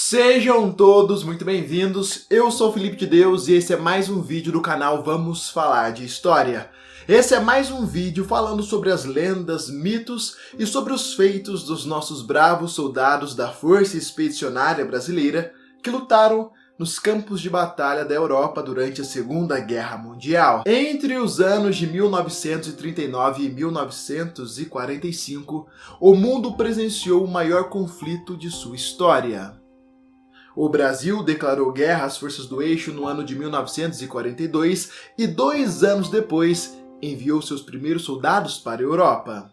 Sejam todos muito bem-vindos, eu sou o Felipe de Deus e esse é mais um vídeo do canal Vamos Falar de História. Esse é mais um vídeo falando sobre as lendas, mitos e sobre os feitos dos nossos bravos soldados da Força Expedicionária Brasileira que lutaram nos campos de batalha da Europa durante a Segunda Guerra Mundial. Entre os anos de 1939 e 1945, o mundo presenciou o maior conflito de sua história. O Brasil declarou guerra às forças do eixo no ano de 1942 e 2 anos depois enviou seus primeiros soldados para a Europa.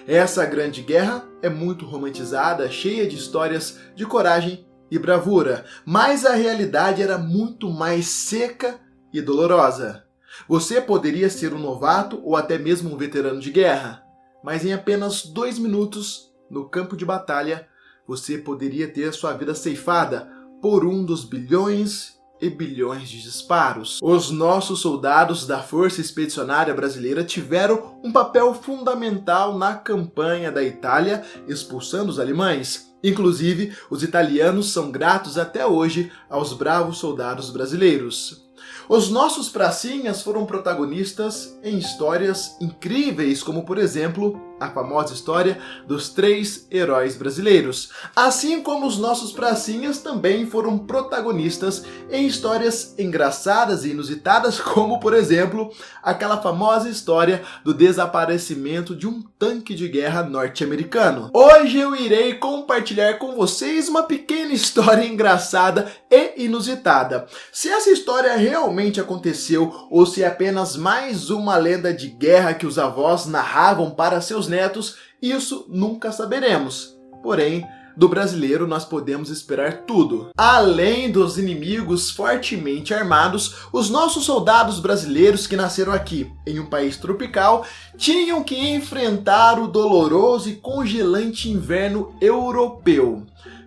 Essa grande guerra é muito romantizada, cheia de histórias de coragem e bravura, mas a realidade era muito mais seca e dolorosa. Você poderia ser um novato ou até mesmo um veterano de guerra, mas em apenas 2 minutos, no campo de batalha, você poderia ter sua vida ceifada por um dos bilhões e bilhões de disparos. Os nossos soldados da Força Expedicionária Brasileira tiveram um papel fundamental na campanha da Itália, expulsando os alemães. Inclusive, os italianos são gratos até hoje aos bravos soldados brasileiros. Os nossos pracinhas foram protagonistas em histórias incríveis, como por exemplo, a famosa história dos 3 heróis brasileiros. Assim como os nossos pracinhas também foram protagonistas em histórias engraçadas e inusitadas, como por exemplo, aquela famosa história do desaparecimento de um tanque de guerra norte-americano. Hoje eu irei compartilhar com vocês uma pequena história engraçada e inusitada. Se essa história realmente aconteceu ou se é apenas mais uma lenda de guerra que os avós narravam para seus netos, isso nunca saberemos. Porém, do brasileiro nós podemos esperar tudo. Além dos inimigos fortemente armados, os nossos soldados brasileiros que nasceram aqui, em um país tropical, tinham que enfrentar o doloroso e congelante inverno europeu.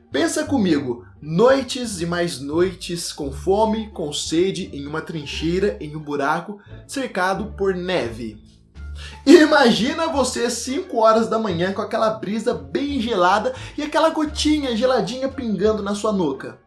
Pensa comigo, noites e mais noites com fome, com sede, em uma trincheira, em um buraco, cercado por neve. Imagina você 5 horas da manhã com aquela brisa bem gelada e aquela gotinha geladinha pingando na sua nuca.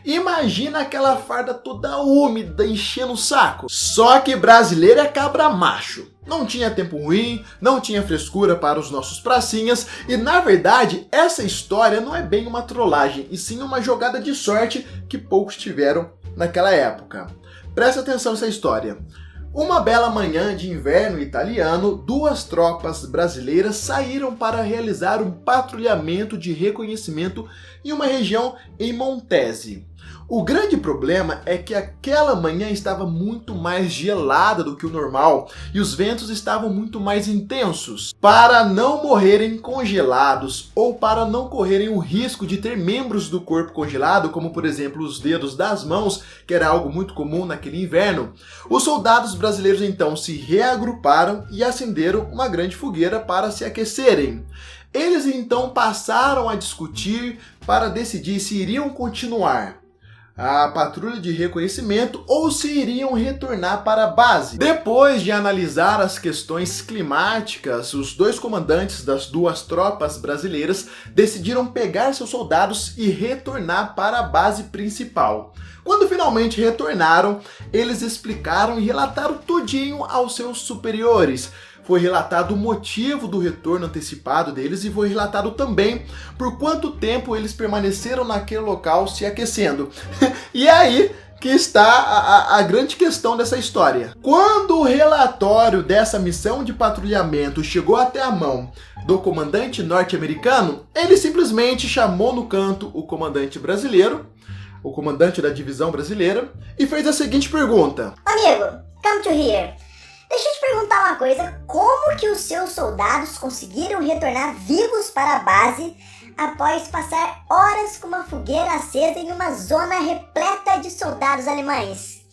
Imagina aquela farda toda úmida enchendo o saco. Só que brasileiro é cabra macho. Não tinha tempo ruim, não tinha frescura para os nossos pracinhas e, na verdade, essa história não é bem uma trollagem, e sim uma jogada de sorte que poucos tiveram naquela época. Presta atenção nessa história. Uma bela manhã de inverno italiano, 2 tropas brasileiras saíram para realizar um patrulhamento de reconhecimento em uma região em Montese. O grande problema é que aquela manhã estava muito mais gelada do que o normal e os ventos estavam muito mais intensos. Para não morrerem congelados ou para não correrem o risco de ter membros do corpo congelado, como por exemplo os dedos das mãos, que era algo muito comum naquele inverno, os soldados brasileiros então se reagruparam e acenderam uma grande fogueira para se aquecerem. Eles então passaram a discutir para decidir se iriam continuar a patrulha de reconhecimento ou se iriam retornar para a base. Depois de analisar as questões climáticas, os 2 comandantes das 2 tropas brasileiras decidiram pegar seus soldados e retornar para a base principal. Quando finalmente retornaram, eles explicaram e relataram tudinho aos seus superiores. Foi relatado o motivo do retorno antecipado deles e foi relatado também por quanto tempo eles permaneceram naquele local se aquecendo. E é aí que está a grande questão dessa história. Quando o relatório dessa missão de patrulhamento chegou até a mão do comandante norte-americano, ele simplesmente chamou no canto o comandante brasileiro, o comandante da divisão brasileira, e fez a seguinte pergunta: Amigo, come to here. Deixa eu te perguntar uma coisa, como que os seus soldados conseguiram retornar vivos para a base após passar horas com uma fogueira acesa em uma zona repleta de soldados alemães?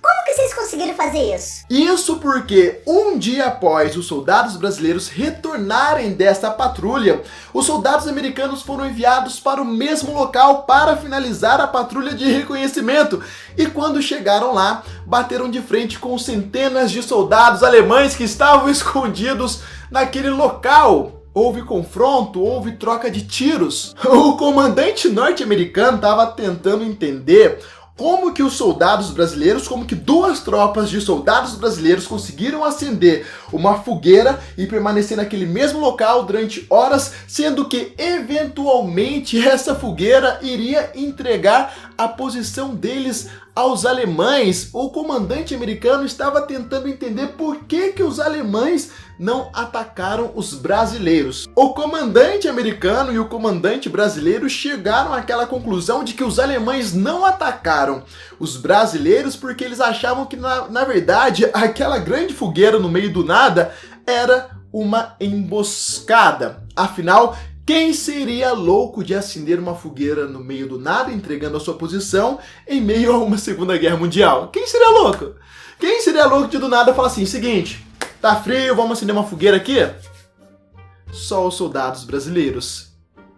Como que vocês conseguiram fazer isso? Isso porque um dia após os soldados brasileiros retornarem dessa patrulha, os soldados americanos foram enviados para o mesmo local para finalizar a patrulha de reconhecimento. E quando chegaram lá, bateram de frente com centenas de soldados alemães que estavam escondidos naquele local. houve confronto, houve troca de tiros. O comandante norte-americano estava tentando entender como que os soldados brasileiros, como que duas tropas de soldados brasileiros conseguiram acender uma fogueira e permanecer naquele mesmo local durante horas, sendo que eventualmente essa fogueira iria entregar a posição deles aos alemães. O comandante americano estava tentando entender por que os alemães não atacaram os brasileiros. O comandante americano e o comandante brasileiro chegaram àquela conclusão de que os alemães não atacaram os brasileiros porque eles achavam que, na verdade, aquela grande fogueira no meio do nada era uma emboscada. Afinal, quem seria louco de acender uma fogueira no meio do nada, entregando a sua posição em meio a uma Segunda Guerra Mundial? Quem seria louco? Quem seria louco de do nada falar assim, seguinte, tá frio, vamos acender uma fogueira aqui? Só os soldados brasileiros.